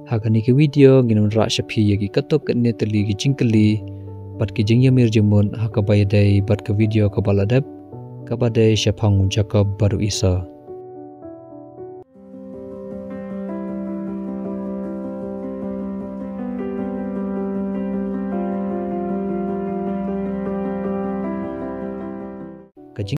Hakani ke video ginun ra shapi yagi katok ne tali gi jingkali bat ki jingya mir jimun hakabayadai bat ke video kabaladap kabadai syapang Jacob baru Isa. Kajing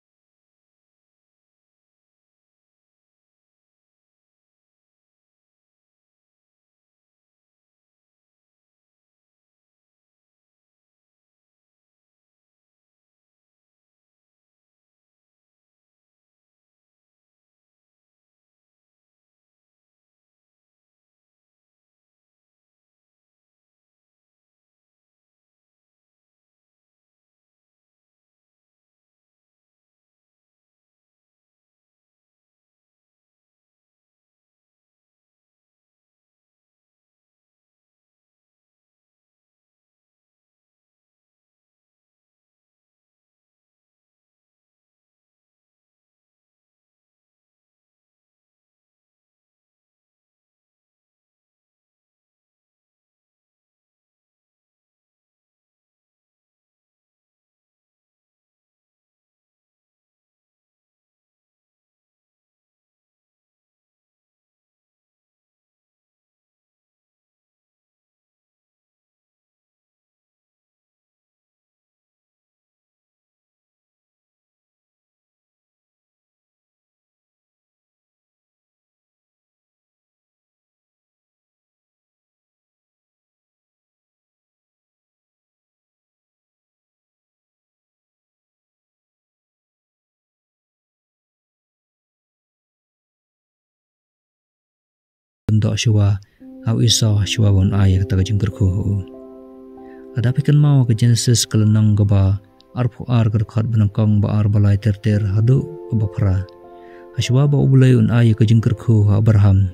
untuk syua au Isa syua won ay kata kajing kerku. Adapi kan mau ke Genesis kelenang gaba arpu ar kerkat benangkang ba ar balai ter hadu abapra. Asywa ba ubulay un ay kajing kerku Abraham.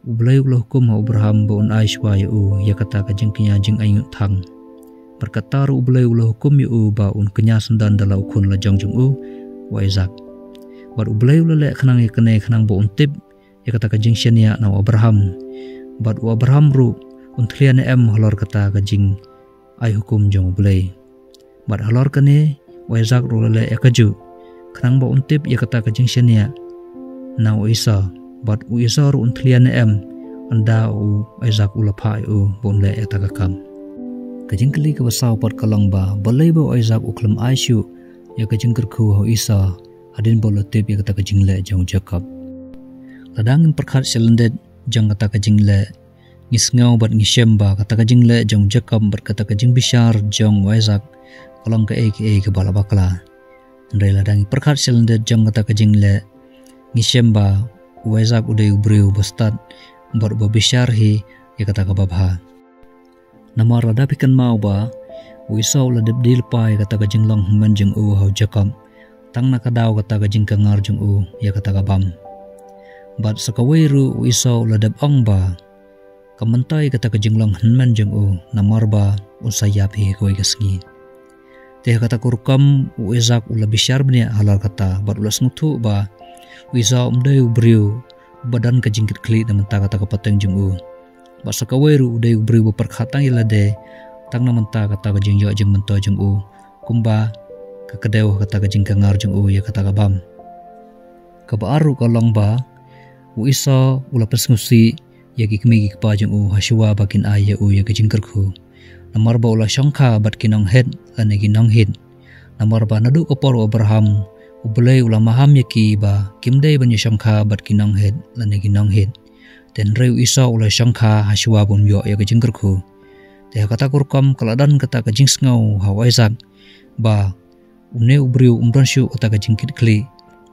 Ubulay ulah hukum Abraham ba un ay sywa yu ya kata kajing kenya jing ayut thang. Berkata ubulay ulah hukum yu ba un kenya sendan dalau kun lajang jung wa Isaac. Bar ubulay ulah lek khanang ya kene khanang ba un tip ya kata kajing syania na Abraham. Bar Abraham ru untlian halor kata kajing ay hukum jong ubulay. Bar halor kene wa Isaac ru lek ya kaju. Khanang ba un tip ya kata kajing syania na Isa. Bar Isa ru untlian anda Isaac ulapha bon lek ya takakam. Kajing kali ke basau pat kalang ba balai ba Isaac uklam Aisyu ya kajing kerku Isa adin bolo tip ya kata kajing le jong Jacob. Ladangin perkhat selendet jang kata kajing le ngisngau bat ngisem ba kata kajing le jong Jacob berkata kajing bishar jong Isaac kalang ke ke bala bakla. Ndai ladangin perkhat selendet jang kata kajing le ngisem ba Isaac udai ubriu bastad bar bishar hi ya kata kababha. Nama radapi kan mau ba Isa ula debdil pai kata kajing long man jeng hau Jacob tang nakadaw kata kajing kangar jeng ya kata kabam. Bat sakawiru Isa ula debang ba kamantai kata kajing long man jeng namar ba usayap hi koi kasngi. Teh kata kurkam Isaac ula bisyar bnia halal kata bat ula smutu ba Isa umdai ubriu badan kajing kli na menta kata kapateng jeng Bat sakawiru udai ubriu perkhatang ilade tang na menta kata kajing yo jeng mento jeng kumba kekedew kata kajing kangar jeng ya kata kabam. Kabaaru kalong ba Isa ula pesngusi ya kikmigi kpa jeng hasywa bakin aya ya kajing kerku. Namar ba ula syangka bat kinong head lane kinong head. Namar ba nadu kopor Abraham ubulay ula maham yaki ba kimday banyo syangka bat kinong head lane kinong head. Dan reu Isa ula syangka hasywa bun yo ya kajing kerku. Teh kata kurkam kaladan kata kajing sngau hau Isaac ba une ubriu umransyu kata kajing kli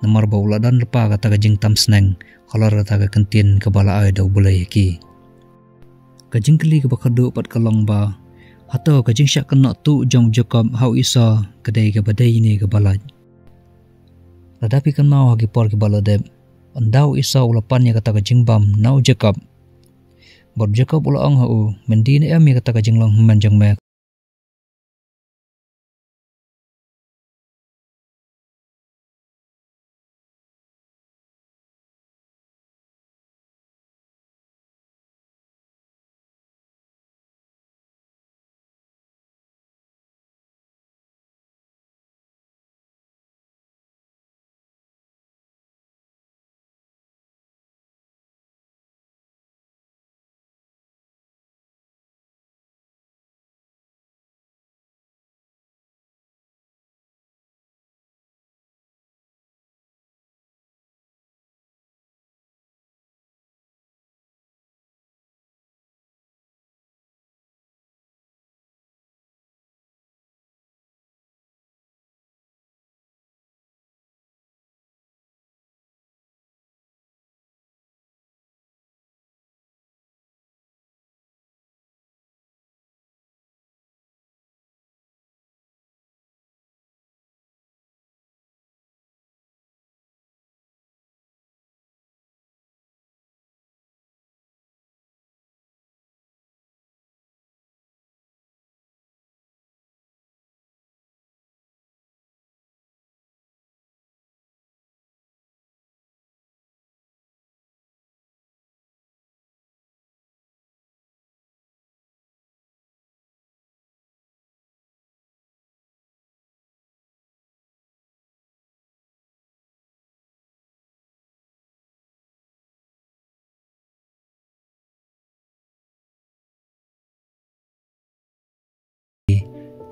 namar ba uladan lepa kata kajing tamsneng kalar kata kentin kebala ay daw bulay ki. Kajing kli kabakado pat kalong ba hato kajing syak kena tu jong Jacob hau Isa kadai kabadai ni kabalaj. Ladapi kan mau hagi por kabaladeb andau Isa ulapan ya kata kajing bam nau Jacob. Bar Jacob ula ang hau mendini ya kata kajing long manjang mek.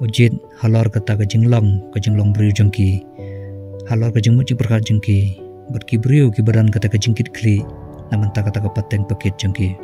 ujit halor kata ka jinglong beriu jengki halor ka jengmu ci berkat jengki berki beriu ki badan kata ka jengkit kli naman ta kata ka pateng paket jengki